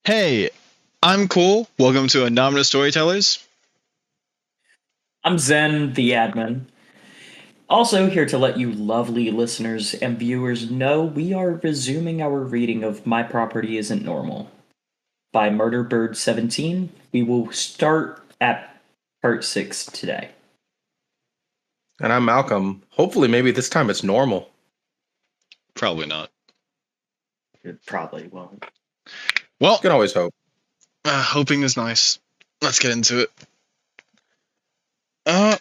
Hey, I'm cool. Welcome to Anonymous Storytellers. I'm Xen, the admin. Also, here to let you lovely listeners and viewers know we are resuming our reading of My Property Isn't Normal by Murderbird 17. We will start at part 6 today. And I'm Malcolm. Hopefully, maybe this time it's normal. Probably not. It probably won't. Well, You can always hope. hoping is nice. Let's get into it.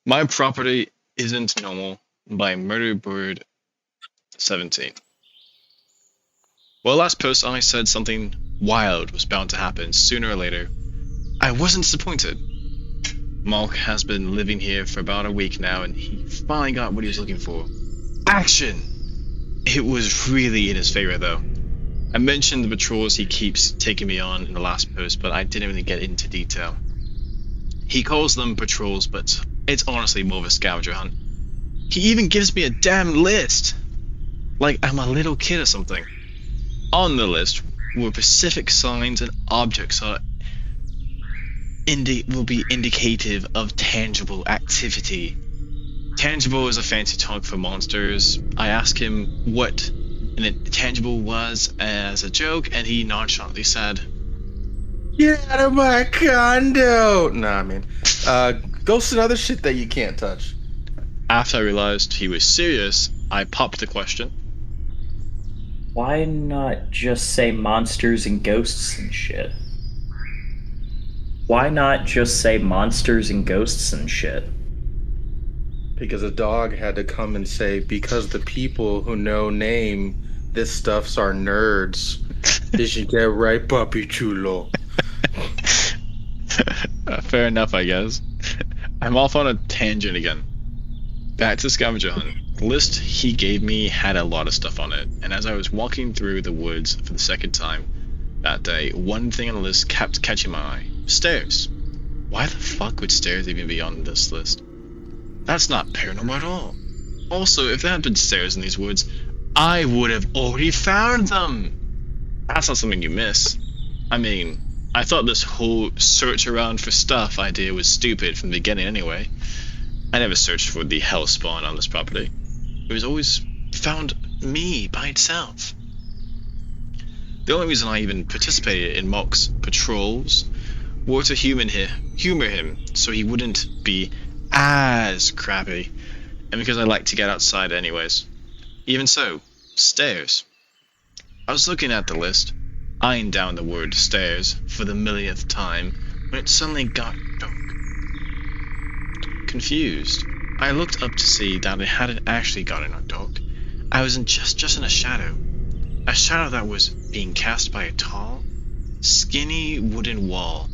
My Property Isn't Normal by Murderbird 17. Well, last post I said something wild was bound to happen sooner or later. I wasn't disappointed. Malk has been living here for about a week now, and he finally got what he was looking for. Action! It was really in his favor, though. I mentioned the patrols he keeps taking me on in the last post, but I didn't really get into detail. He calls them patrols, but it's honestly more of a scavenger hunt. He even gives me a damn list! Like I'm a little kid or something. On the list were specific signs and objects that will be indicative of tangible activity. Tangible is a fancy talk for monsters. I asked him what an intangible was as a joke, and he nonchalantly said, Get out of my condo! Ghosts and other shit that you can't touch. After I realized he was serious, I popped the question. Why not just say monsters and ghosts and shit? Why not just say monsters and ghosts and shit? Because a dog had to come and say, because the people who know name this stuff's are nerds. Did you get right, Papi Chulo? Fair enough, I guess. I'm off on a tangent again. Back to scavenger hunt. The list he gave me had a lot of stuff on it, and as I was walking through the woods for the second time that day, one thing on the list kept catching my eye. Stairs. Why the fuck would stairs even be on this list? That's not paranormal at all. Also, if there had been stairs in these woods, I would have already found them! That's not something you miss. I mean, I thought this whole search around for stuff idea was stupid from the beginning anyway. I never searched for the hell spawn on this property. It was always found me by itself. The only reason I even participated in Malk's patrols were to humor him so he wouldn't be as crappy, and because I like to get outside anyways. Even so, stairs. I was looking at the list, eyeing down the word stairs for the millionth time, when it suddenly got dark. Confused, I looked up to see that it hadn't actually gotten dark. I was just in a shadow that was being cast by a tall, skinny wooden wall.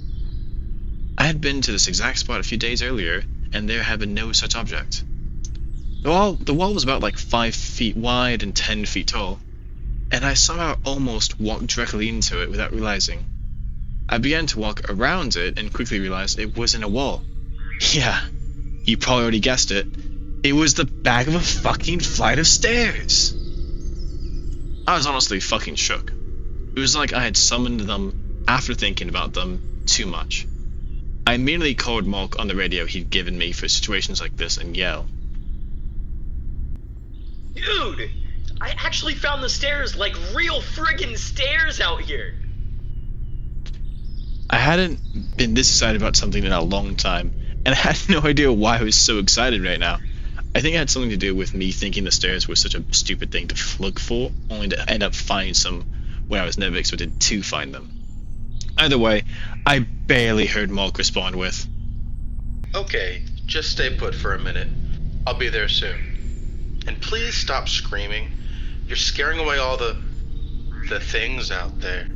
I had been to this exact spot a few days earlier, and there had been no such object. The wall was about like 5 feet wide and 10 feet tall, and I somehow almost walked directly into it without realizing. I began to walk around it and quickly realized it wasn't a wall. Yeah, you probably already guessed it. It was the back of a fucking flight of stairs. I was honestly fucking shook. It was like I had summoned them after thinking about them too much. I immediately called Malk on the radio he'd given me for situations like this and yelled, Dude! I actually found the stairs, like real friggin' stairs out here! I hadn't been this excited about something in a long time, and I had no idea why I was so excited right now. I think it had something to do with me thinking the stairs were such a stupid thing to look for, only to end up finding some where I was never expected to find them. Either way, I barely heard Malk respond with, Okay, just stay put for a minute. I'll be there soon. And please stop screaming. You're scaring away all the things out there.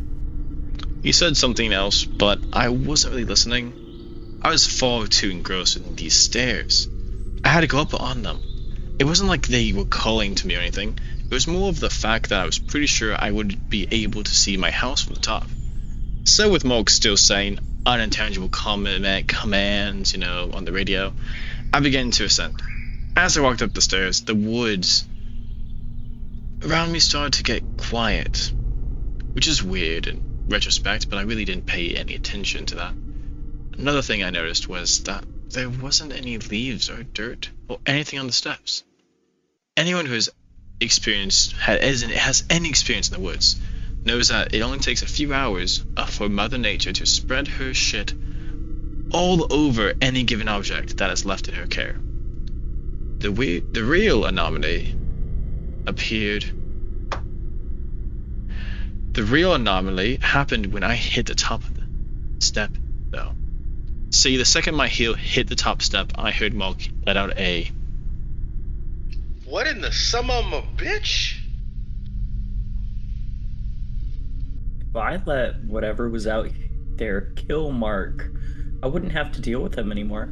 He said something else, but I wasn't really listening. I was far too engrossed in these stairs. I had to go up on them. It wasn't like they were calling to me or anything. It was more of the fact that I was pretty sure I would be able to see my house from the top. So with Malk still saying unintelligible commands, on the radio, I began to ascend. As I walked up the stairs, the woods around me started to get quiet. which is weird in retrospect, but I really didn't pay any attention to that. Another thing I noticed was that there wasn't any leaves or dirt or anything on the steps. Anyone who has any experience in the woods knows that it only takes a few hours for Mother Nature to spread her shit all over any given object that is left in her care. The real anomaly happened when I hit the top of the step, though. See, the second my heel hit the top step, I heard Malk let out a... What in the son of a bitch? If I let whatever was out there kill Mark, I wouldn't have to deal with him anymore.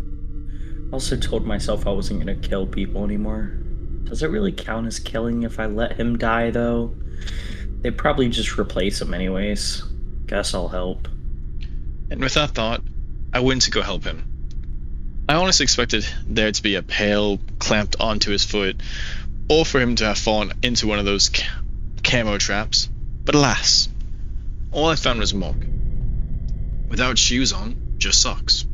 I also told myself I wasn't going to kill people anymore. Does it really count as killing if I let him die, though? They'd probably just replace him anyways. Guess I'll help. And with that thought, I went to go help him. I honestly expected there to be a pail clamped onto his foot, or for him to have fallen into one of those camo traps. But alas, all I found was Malk. Without shoes on, just socks.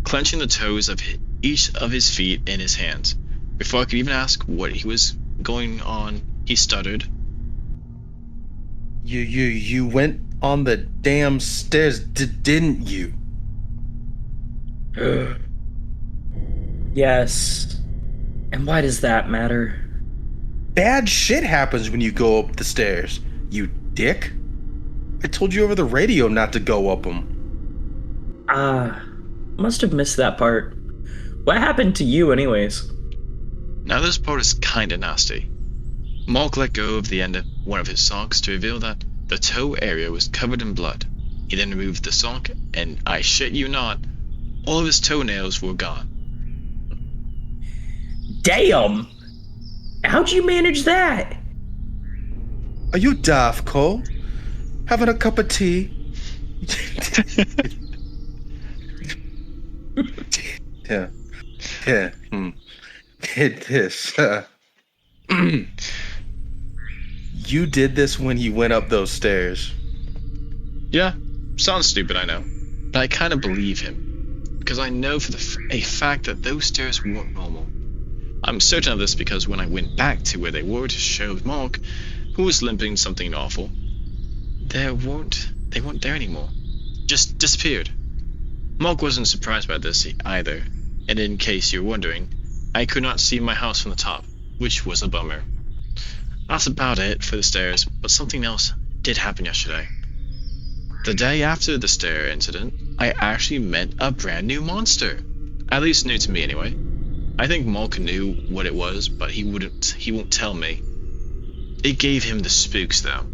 Clenching the toes of each of his feet in his hands. Before I could even ask what he was going on, he stuttered. You went on the damn stairs, didn't you? Yes. And why does that matter? Bad shit happens when you go up the stairs, you dick. I told you over the radio not to go up them. Must have missed that part. What happened to you anyways? Now this part is kinda nasty. Malk let go of the end of one of his socks to reveal that the toe area was covered in blood. He then removed the sock, and I shit you not, all of his toenails were gone. Damn! How'd you manage that? Are you daft, Cole? Having a cup of tea? Yeah. Hit this. You did this when you went up those stairs. Yeah, sounds stupid, I know, but I kind of believe him, because I know for a fact that those stairs weren't normal. I'm certain of this because when I went back to where they were to show Malk, who was limping something awful, they weren't there anymore. Just disappeared. Malk wasn't surprised by this either, and in case you're wondering, I could not see my house from the top, which was a bummer. That's about it for the stairs, but something else did happen yesterday. The day after the stair incident, I actually met a brand new monster. At least new to me anyway. I think Malk knew what it was, but he won't tell me. It gave him the spooks though.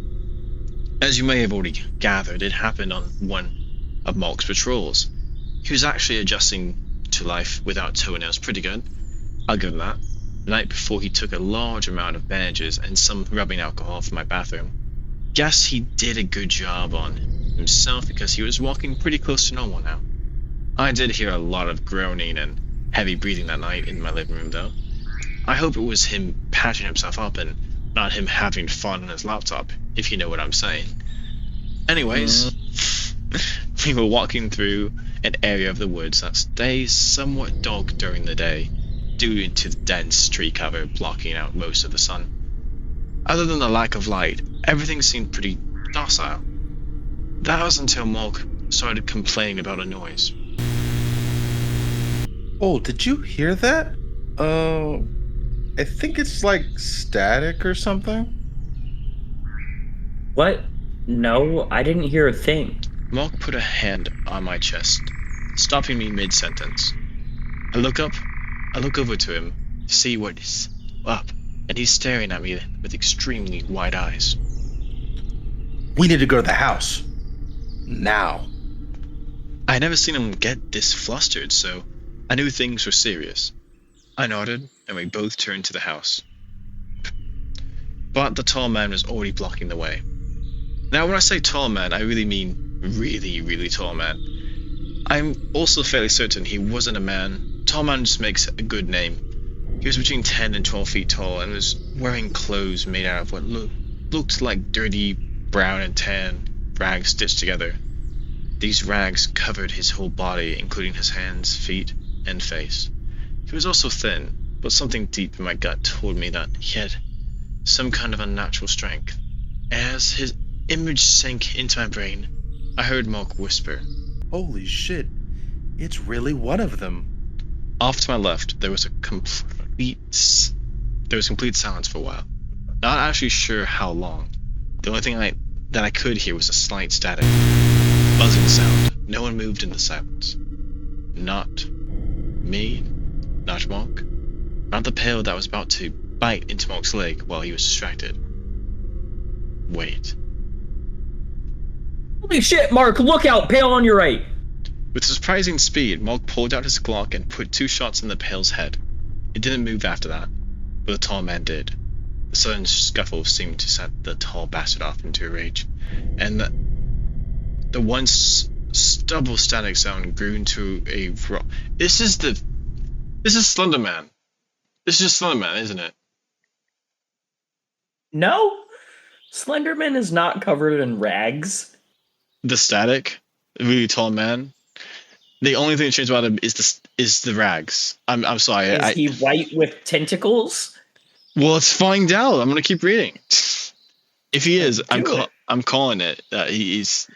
As you may have already gathered, it happened on one of Malk's patrols. He was actually adjusting to life without toenails pretty good. I'll give him that. The night before he took a large amount of bandages and some rubbing alcohol from my bathroom. Guess he did a good job on himself because he was walking pretty close to normal now. I did hear a lot of groaning and heavy breathing that night in my living room though. I hope it was him patching himself up and not him having fun on his laptop, if you know what I'm saying. Anyways, we were walking through an area of the woods that stays somewhat dark during the day due to the dense tree cover blocking out most of the sun. Other than the lack of light, everything seemed pretty docile. That was until Malk started complaining about a noise. Oh, did you hear that? I think it's like static or something. What? No, I didn't hear a thing. Malk put a hand on my chest, stopping me mid-sentence. I look over to him to see what is up, and he's staring at me with extremely wide eyes. We need to go to the house. Now. I had never seen him get this flustered, so I knew things were serious. I nodded, and we both turned to the house. But the tall man was already blocking the way. Now, when I say tall man, I really mean really, really tall man. I'm also fairly certain he wasn't a man. Tall man just makes a good name. He was between 10 and 12 feet tall and was wearing clothes made out of what looked like dirty brown and tan rags stitched together. These rags covered his whole body, including his hands, feet, and face. He was also thin, but something deep in my gut told me that he had some kind of unnatural strength. As his image sank into my brain, I heard Malk whisper, Holy shit, it's really one of them. Off to my left, there was complete silence for a while. Not actually sure how long. The only thing that I could hear was a slight static, buzzing sound. No one moved in the silence. Not me, not Malk, not the pail that was about to bite into Malk's leg while he was distracted. Wait. Holy shit, Mark, look out, pail on your right. With surprising speed, Malk pulled out his Glock and put 2 shots in the pail's head. It didn't move after that, but the tall man did. The sudden scuffle seemed to set the tall bastard off into a rage, and the once stubble static sound grew into a roar. This is Slender Man. This is just Slender Man, isn't it? No, Slenderman is not covered in rags. The static, the really tall man. The only thing that changed about him is the rags. I'm sorry. Is he white with tentacles? Well, let's find out. I'm gonna keep reading. If he is, I'm calling it. He's,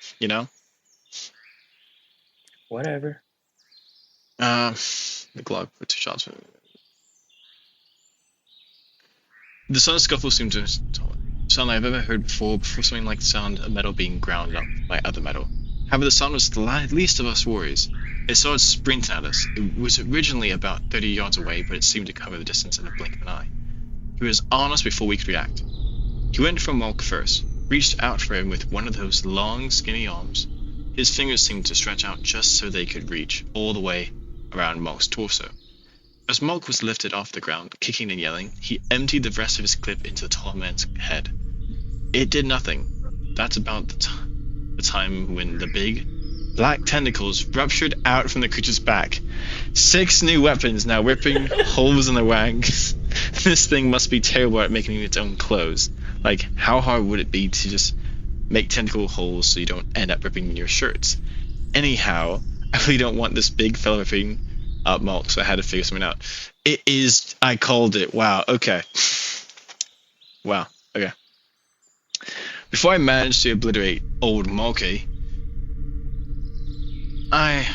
Whatever. The Glock for 2 shots. The sudden scuffle seemed to sound I've ever heard before something like the sound of metal being ground up by other metal. However, the sound was the least of us worries. It started sprinting at us. It was originally about 30 yards away, but it seemed to cover the distance in a blink of an eye. He was on us before we could react. He went for Malk first, reached out for him with one of those long, skinny arms. His fingers seemed to stretch out just so they could reach all the way around Malk's torso. As Malk was lifted off the ground, kicking and yelling, he emptied the rest of his clip into the tall man's head. It did nothing. That's about the time when the big, black tentacles ruptured out from the creature's back. 6 new weapons now ripping holes in the rags. This thing must be terrible at making its own clothes. Like, how hard would it be to just make tentacle holes so you don't end up ripping your shirts? Anyhow, I really don't want this big fella ripping up Malk, so I had to figure something out. It is, I called it. Wow, okay. Wow, okay. Before I managed to obliterate old Malky, I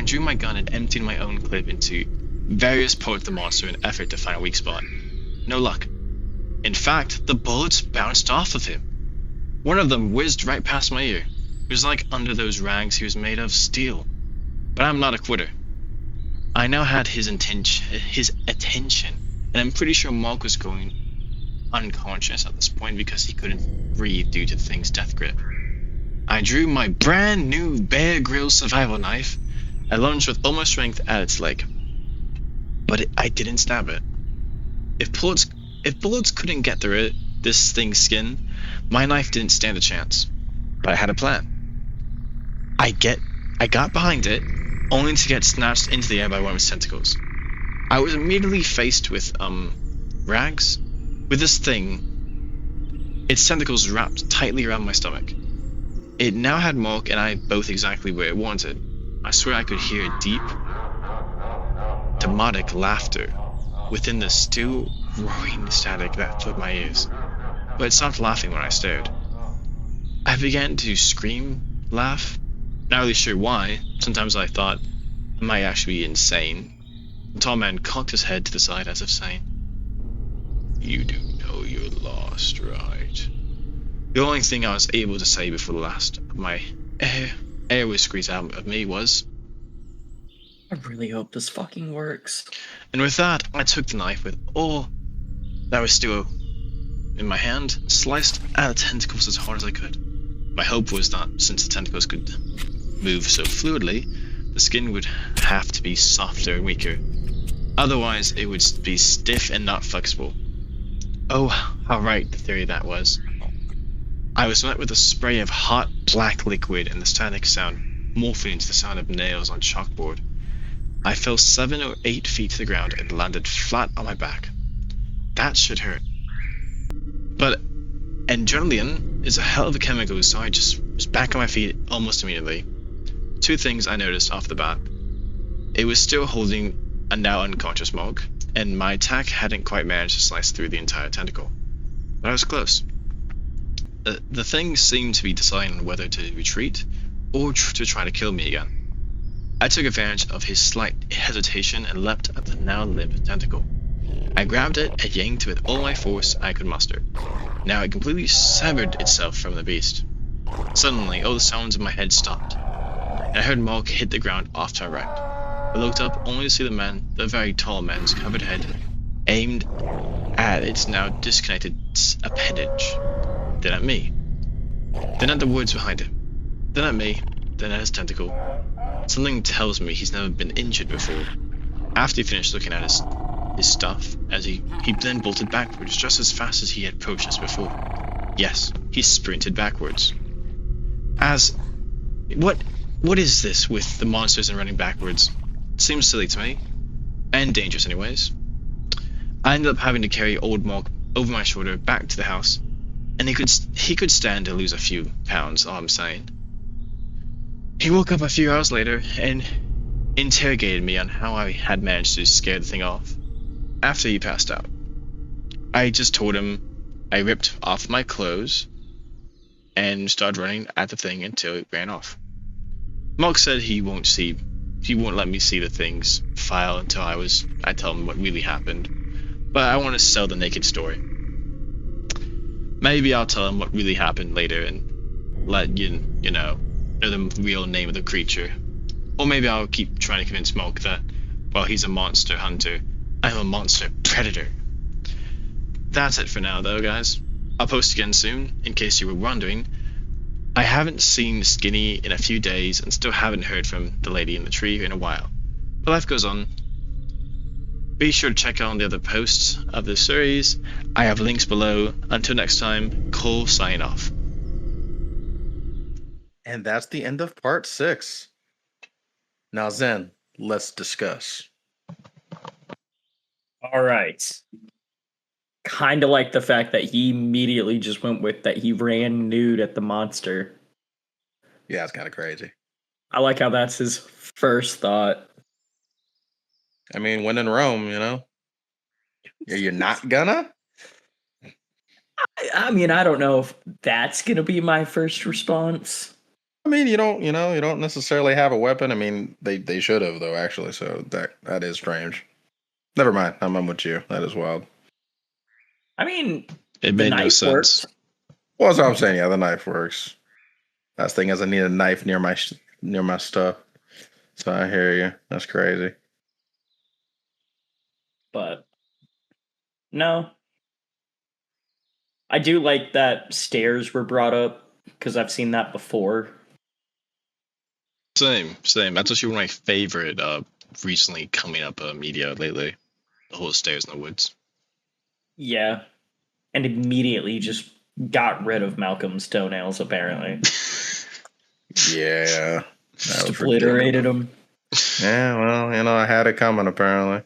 drew my gun and emptied my own clip into various parts of the monster in an effort to find a weak spot. No luck. In fact, the bullets bounced off of him. One of them whizzed right past my ear. It was like under those rags he was made of steel. But I'm not a quitter. I now had his attention, and I'm pretty sure Malk was going unconscious at this point because he couldn't breathe due to the thing's death grip. I drew my brand new Bear Grylls survival knife. I lunged with all my strength at its leg, but I didn't stab it. If bullets couldn't get through this thing's skin, my knife didn't stand a chance. But I had a plan. I got behind it, only to get snatched into the air by one of its tentacles. I was immediately faced with rags. With this thing, its tentacles wrapped tightly around my stomach. It now had Malk and I both exactly where it wanted. I swear I could hear deep, demonic laughter within the still roaring static that filled my ears. But it stopped laughing when I stared. I began to scream, laugh. Not really sure why. Sometimes I thought I might actually be insane. The tall man cocked his head to the side as if saying, "You do know you're lost, right?" The only thing I was able to say before the last of my air was squeezed out of me was, I really hope this fucking works. And with that, I took the knife with all that was still in my hand, sliced at the tentacles as hard as I could. My hope was that since the tentacles could move so fluidly, the skin would have to be softer and weaker. Otherwise, it would be stiff and not flexible. Oh, how right the theory that was. I was met with a spray of hot black liquid and the static sound morphing into the sound of nails on chalkboard. I fell 7 or 8 feet to the ground and landed flat on my back. That should hurt. But Adrenaline is a hell of a chemical, so I just was back on my feet almost immediately. Two things I noticed off the bat. It was still holding a now unconscious Morg, and my attack hadn't quite managed to slice through the entire tentacle. But I was close. The thing seemed to be deciding whether to retreat or to try to kill me again. I took advantage of his slight hesitation and leapt at the now limp tentacle. I grabbed it and yanked with all my force I could muster. Now it completely severed itself from the beast. Suddenly, all the sounds in my head stopped, and I heard Morg hit the ground off to my right. I looked up only to see the very tall man's covered head aimed at its now disconnected appendage. Then at me. Then at the woods behind him. Then at me. Then at his tentacle. Something tells me he's never been injured before. After he finished looking at his stuff, he then bolted backwards just as fast as he had approached us before. Yes, he sprinted backwards. What is this with the monsters and running backwards? It seems silly to me. And dangerous anyways. I ended up having to carry old Morg over my shoulder back to the house, and he could stand to lose a few pounds, all I'm saying. He woke up a few hours later and interrogated me on how I had managed to scare the thing off. After he passed out, I just told him I ripped off my clothes and started running at the thing until it ran off. Morg said he won't let me see the thing's file until I tell him what really happened, but I want to sell the naked story. Maybe I'll tell him what really happened later and let you know the real name of the creature. Or maybe I'll keep trying to convince Morg that while he's a monster hunter, I'm a monster predator. That's it for now though, guys. I'll post again soon, in case you were wondering. I haven't seen Skinny in a few days and still haven't heard from the lady in the tree in a while. But life goes on. Be sure to check out the other posts of this series. I have links below. Until next time, Cole signing off. And that's the end of part 6. Now, Zen, let's discuss. All right. Kind of like the fact that he immediately just went with that he ran nude at the monster. Yeah, it's kind of crazy. I like how that's his first thought. I mean, when in Rome, You're not gonna? I mean, I don't know if that's going to be my first response. I mean, you don't necessarily have a weapon. I mean, they should have though, actually. So that is strange. Never mind. I'm with you. That is wild. I mean, it made no sense. Worked. Well, that's what I'm saying. Yeah, the knife works. Last thing is, I need a knife near my stuff. So I hear you. That's crazy. But no, I do like that stairs were brought up because I've seen that before. Same. That's actually one of my favorite recently coming up media lately. The whole stairs in the woods. Yeah, and immediately just got rid of Malcolm's toenails. Apparently. Yeah, just obliterated them. Yeah, well, I had it coming. Apparently.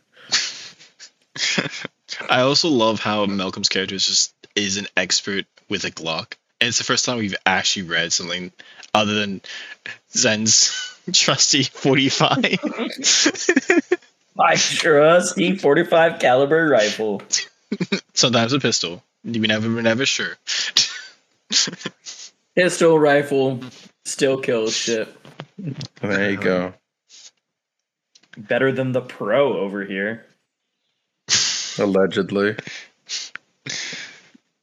I also love how Malcolm's character is an expert with a Glock. And it's the first time we've actually read something other than Zen's trusty 45. My trusty 45 caliber rifle. Sometimes a pistol. We're never sure. Pistol, rifle, still kills shit. There you go. Better than the pro over here. Allegedly.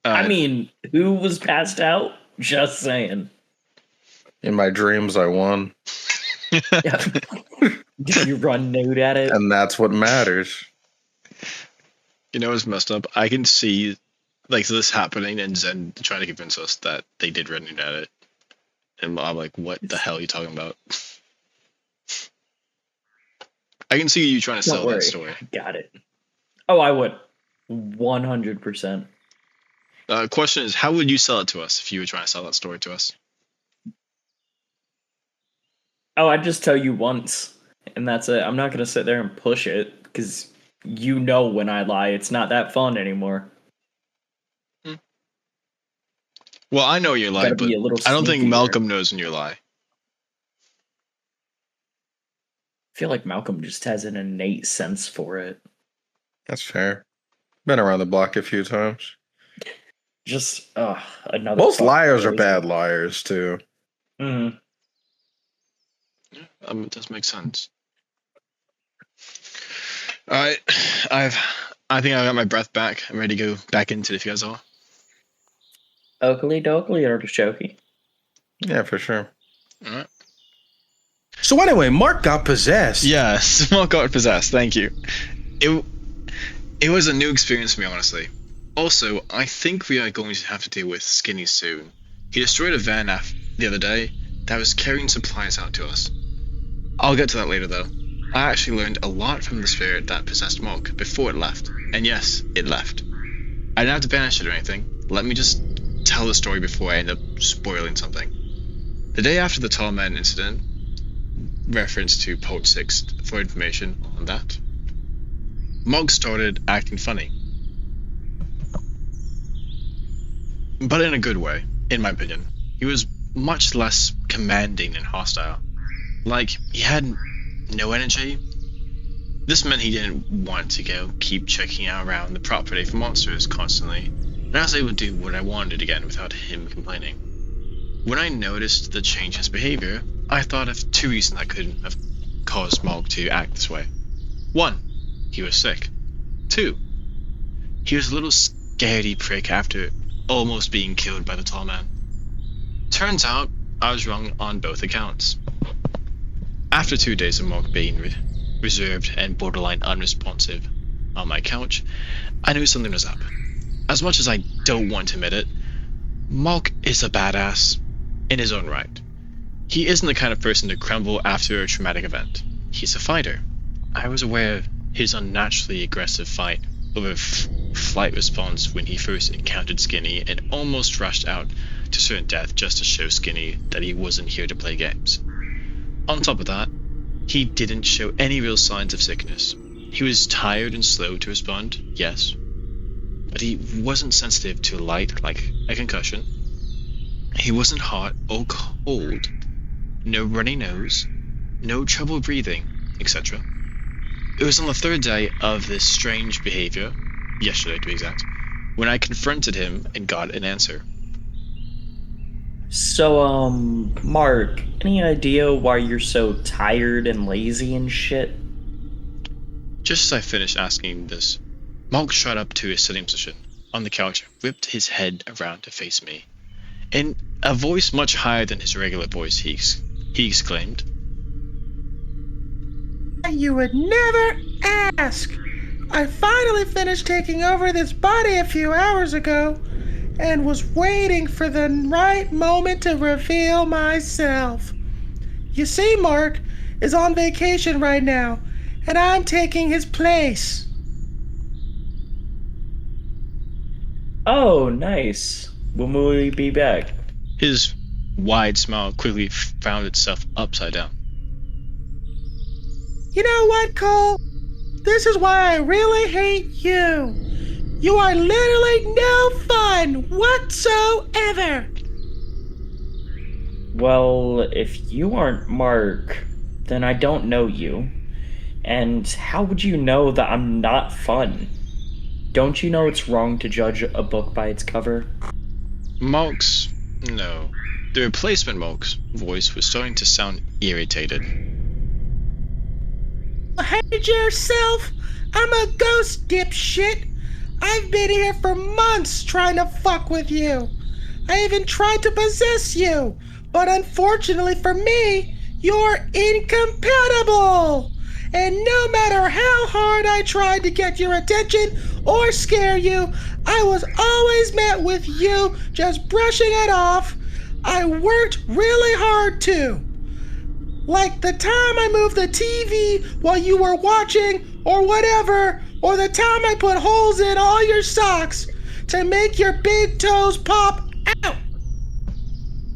I mean, who was passed out? Just saying. In my dreams, I won. Did you run nude at it? And that's what matters. You know what's messed up? I can see this happening and Zen trying to convince us that they did run nude at it. And I'm like, what the hell are you talking about? I can see you trying to sell that story. Got it. Oh, I would. 100%. Question is, how would you sell it to us if you were trying to sell that story to us? Oh, I'd just tell you once, and that's it. I'm not going to sit there and push it, because when I lie, it's not that fun anymore. Well, I know you lie, Gotta but be a little I don't think sneakier. Malcolm knows when you lie. I feel like Malcolm just has an innate sense for it. That's fair. Been around the block a few times. Just another. Most fuck liars are crazy. bad liars too. Mhm. It does make sense. All right, I think I got my breath back. I'm ready to go back into it if you guys are. Oakley dokley artichoke. Yeah, for sure. All right. So anyway, Mark got possessed. Yeah, Small got possessed. Thank you. It was a new experience for me, honestly. Also, I think we are going to have to deal with Skinny soon. He destroyed a van the other day that was carrying supplies out to us. I'll get to that later, though. I actually learned a lot from the spirit that possessed Mark before it left. And yes, it left. I didn't have to banish it or anything. Let me just tell the story before I end up spoiling something. The day after the Tall Man incident, reference to Port 6 for information on that, Mog started acting funny. But in a good way, in my opinion. He was much less commanding and hostile. Like, he had no energy. This meant he didn't want to go keep checking out around the property for monsters constantly, and I was able to do what I wanted again without him complaining. When I noticed the change in his behavior, I thought of two reasons that could have caused Mog to act this way. 1, he was sick. 2, he was a little scaredy prick after almost being killed by the Tall Man. Turns out, I was wrong on both accounts. After 2 days of Mog being reserved and borderline unresponsive on my couch, I knew something was up. As much as I don't want to admit it, Mog is a badass in his own right. He isn't the kind of person to crumble after a traumatic event. He's a fighter. I was aware of his unnaturally aggressive fight over flight response when he first encountered Skinny and almost rushed out to certain death just to show Skinny that he wasn't here to play games. On top of that, he didn't show any real signs of sickness. He was tired and slow to respond, yes, but he wasn't sensitive to light like a concussion. He wasn't hot or cold, no runny nose, no trouble breathing, etc. It was on the 3rd day of this strange behavior, yesterday to be exact, when I confronted him and got an answer. So, Mark, any idea why you're so tired and lazy and shit? Just as I finished asking this, Mark shot up to his sitting position on the couch, whipped his head around to face me. In a voice much higher than his regular voice, he exclaimed, "You would never ask! I finally finished taking over this body a few hours ago and was waiting for the right moment to reveal myself. You see, Mark is on vacation right now, and I'm taking his place." Oh, nice. When will we be back? His wide smile quickly found itself upside down. You know what, Cole? This is why I really hate you. You are literally no fun whatsoever. Well, if you aren't Mark, then I don't know you. And how would you know that I'm not fun? Don't you know it's wrong to judge a book by its cover? Mark's... no. The replacement Mark's voice was starting to sound irritated. Hate yourself? I'm a ghost, dipshit. I've been here for months trying to fuck with you. I even tried to possess you, but unfortunately for me, you're incompatible. And no matter how hard I tried to get your attention or scare you, I was always met with you just brushing it off. I worked really hard too. Like the time I moved the TV while you were watching or whatever, or the time I put holes in all your socks to make your big toes pop out.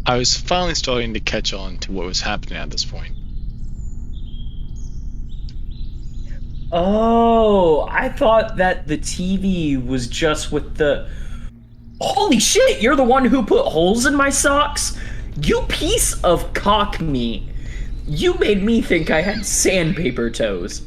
I was finally starting to catch on to what was happening at this point. Oh, I thought that the TV was just with the... Holy shit, you're the one who put holes in my socks? You piece of cock meat. You made me think I had sandpaper toes.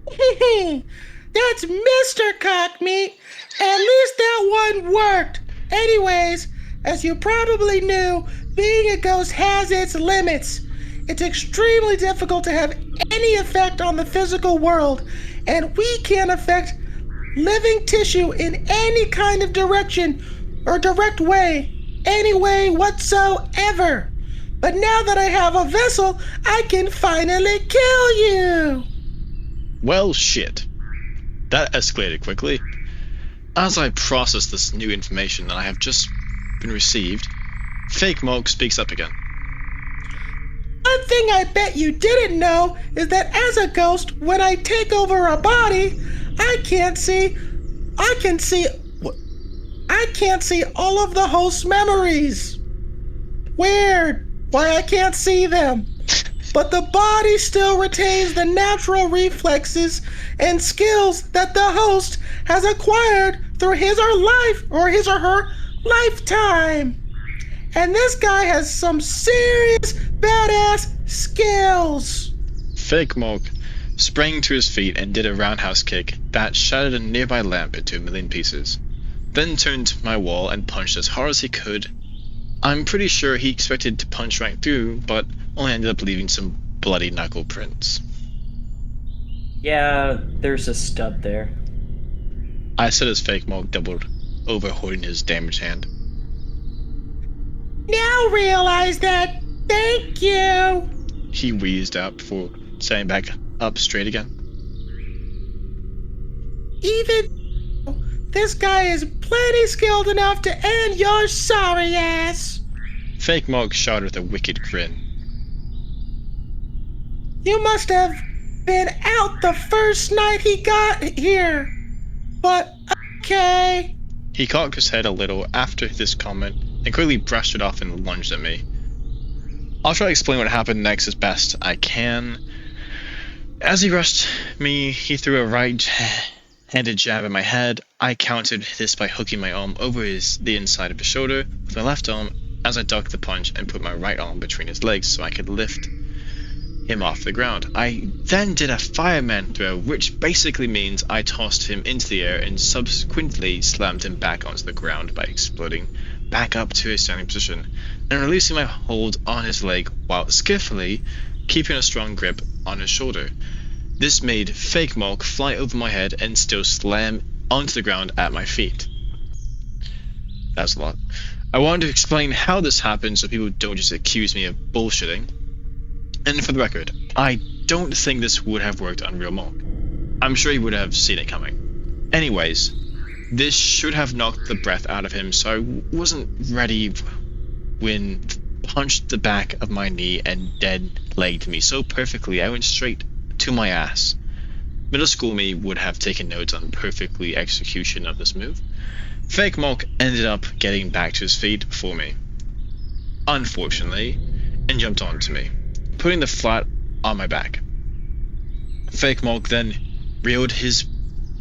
That's Mr. Cockmeat. At least that one worked. Anyways, as you probably knew, being a ghost has its limits. It's extremely difficult to have any effect on the physical world, and we can't affect living tissue in any kind of direction or direct way, any way whatsoever. But now that I have a vessel, I can finally kill you. Well, shit. That escalated quickly. As I process this new information that I have just been received, Fake Moke speaks up again. One thing I bet you didn't know is that as a ghost, when I take over a body, I can't see all of the host's memories. Weird. Why I can't see them. But the body still retains the natural reflexes and skills that the host has acquired through his or her lifetime. And this guy has some serious badass skills. Fake Moke sprang to his feet and did a roundhouse kick that shattered a nearby lamp into a million pieces, then turned to my wall and punched as hard as he could. I'm pretty sure he expected to punch right through, but only ended up leaving some bloody knuckle prints. Yeah, there's a stud there. I said as Fake Moke doubled over, holding his damaged hand. Now realize that. Thank you. He wheezed out before standing back up straight again. Even this guy is plenty skilled enough to end your sorry ass. Fake Moke shouted with a wicked grin. You must have been out the first night he got here. But okay. He cocked his head a little after this comment and quickly brushed it off and lunged at me. I'll try to explain what happened next as best I can. As he rushed me, he threw a right-handed jab at my head. I countered this by hooking my arm over the inside of his shoulder with my left arm as I ducked the punch and put my right arm between his legs so I could lift him off the ground. I then did a fireman throw, which basically means I tossed him into the air and subsequently slammed him back onto the ground by exploding back up to his standing position and releasing my hold on his leg while skillfully keeping a strong grip on his shoulder. This made Fake Moke fly over my head and still slam onto the ground at my feet. That's a lot. I wanted to explain how this happened so people don't just accuse me of bullshitting. And for the record, I don't think this would have worked on real Moke. I'm sure he would have seen it coming. Anyways, this should have knocked the breath out of him, so I wasn't ready when punched the back of my knee and dead-legged me so perfectly I went straight to my ass. Middle school me would have taken notes on perfectly execution of this move. Fake Moke ended up getting back to his feet before me, unfortunately, and jumped onto me, putting the flat on my back. Fake Moke then reeled his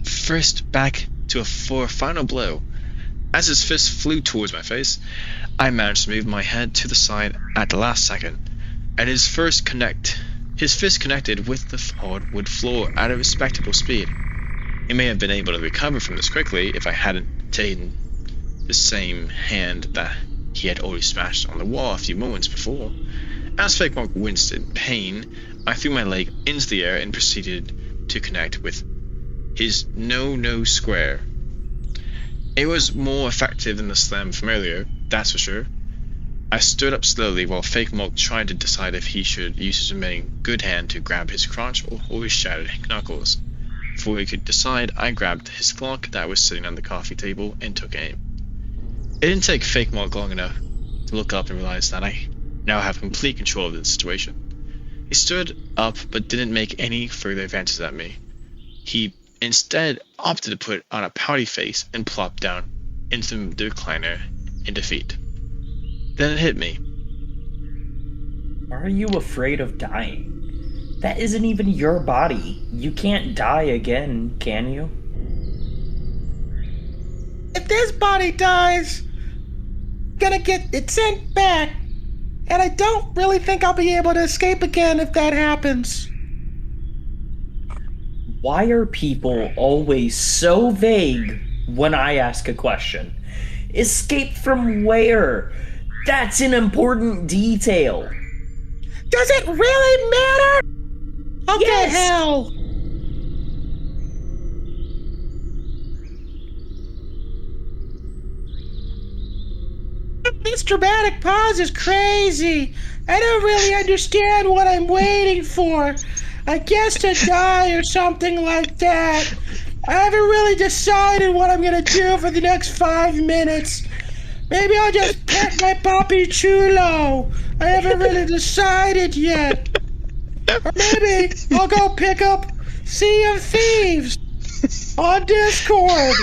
fist back for a final blow. As his fist flew towards my face, I managed to move my head to the side at the last second, and his fist connected with the hardwood floor at a respectable speed. He may have been able to recover from this quickly if I hadn't taken the same hand that he had already smashed on the wall a few moments before. As Fake Moke winced in pain, I threw my leg into the air and proceeded to connect with his no square. It was more effective than the slam from earlier, that's for sure. I stood up slowly while Fake Moke tried to decide if he should use his remaining good hand to grab his crotch or his shattered knuckles. Before he could decide, I grabbed his clock that was sitting on the coffee table and took aim. It didn't take Fake Moke long enough to look up and realize that I now have complete control of the situation. He stood up but didn't make any further advances at me. He instead opted to put on a pouty face and plop down into the recliner in defeat. Then it hit me. Are you afraid of dying? That isn't even your body. You can't die again, can you? this body dies, gonna get it sent back. And I don't really think I'll be able to escape again if that happens. Why are people always so vague when I ask a question? Escape from where? That's an important detail. Does it really matter? Okay, Yes. hell. This dramatic pause is crazy. I don't really understand what I'm waiting for. I guess to die or something like that. I haven't really decided what I'm gonna do for the next 5 minutes. Maybe I'll just pet my puppy Chulo. I haven't really decided yet. Or maybe I'll go pick up Sea of Thieves on Discord,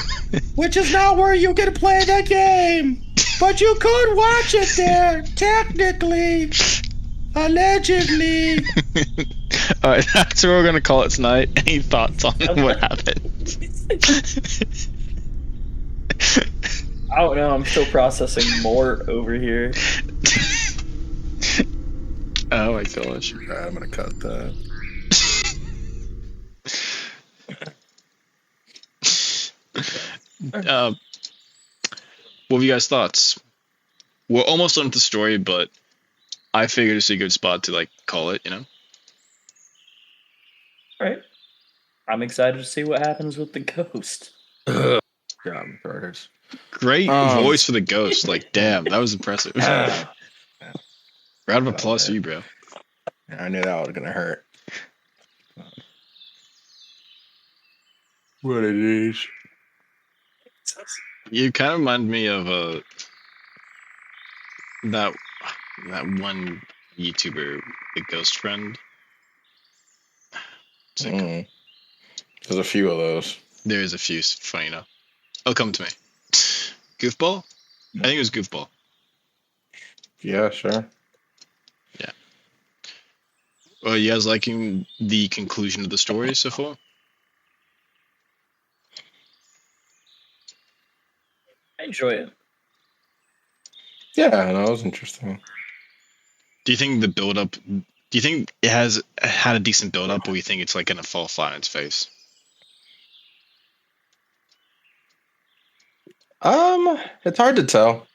which is not where you can play the game. But you could watch it there, technically. Allegedly. Alright, that's what we're gonna call it tonight. Any thoughts on what happened? I don't know, I'm still processing more over here. Oh my gosh. Alright, I'm gonna cut that. What have you guys' thoughts? We're almost done with the story, but I figured it's a good spot to like call it, you know? Alright. I'm excited to see what happens with the ghost. God, my throat hurts. Great voice for the ghost. Like, damn, that was impressive. Round of applause to you, bro. I knew that was gonna hurt. What it is. You kind of remind me of that one YouTuber, the Ghost Friend. It's like, There's a few of those. there is a few, funny enough. Oh, come to me. Goofball? I think it was Goofball. Yeah, sure. Yeah. Well, you guys liking the conclusion of the story so far? I enjoy it. Yeah, no, it was interesting. Do you think the build up? Do you think it has had a decent build up, or you think it's like gonna fall flat on its face? It's hard to tell.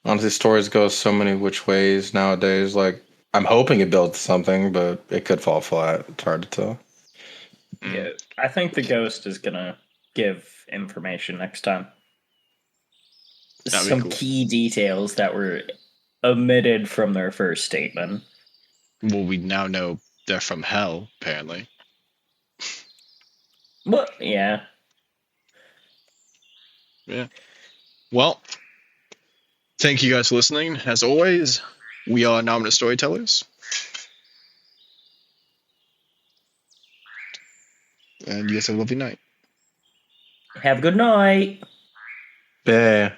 Honestly, stories go so many which ways nowadays. Like, I'm hoping it builds something, but it could fall flat. It's hard to tell. Yeah, I think the ghost is gonna give information next time. That'd be Some cool. key details that were omitted from their first statement. Well, we now know they're from hell, apparently. Well, yeah. Yeah. Well, thank you guys for listening. As always, we are Nominate Storytellers. And you guys have a lovely night. Have a good night. Yeah.